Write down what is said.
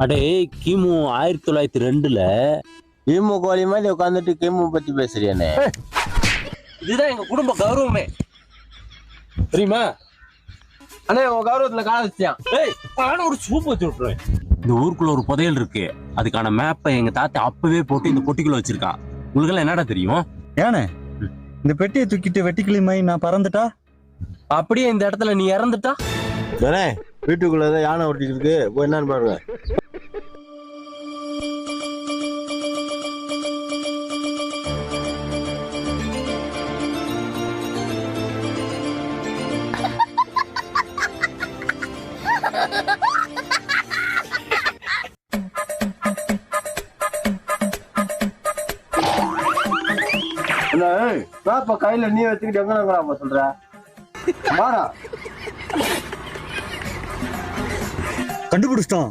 அடே கிமு 1902ல கிமு கோழி மாதிரி உட்காந்துட்டு கிமு பத்தி பேசுறியானே? இதுதான் எங்க குடும்ப கௌரவமே தெரியுமா? அண்ணே உன் கௌரவத்துல கால வச்சியான். நானும் ஒரு சூப் வச்சு விட்டுருவேன். இந்த ஊருக்குள்ள ஒரு புதையல் இருக்கு, அதுக்கான மேப்பை எங்க தாத்தா அப்பவே போட்டு இந்த பொட்டிக்குள்ள வச்சிருக்கான். உங்களுக்கு எல்லாம் என்னடா தெரியும்? ஏனே இந்த பெட்டியை தூக்கிட்டு வெட்டிக்கிளிமாய் நான் பறந்துட்டா? அப்படியே இந்த இடத்துல நீ இறந்துட்டா? வீட்டுக்குள்ளதான் யானை ஒட்டிக்கிட்டு போய் என்னன்னு பாருங்க. பாப்பா கையில நீ வச்சுக்கிட்டு எங்க சொல்ற? கண்டுபிடிச்சிட்டோம்.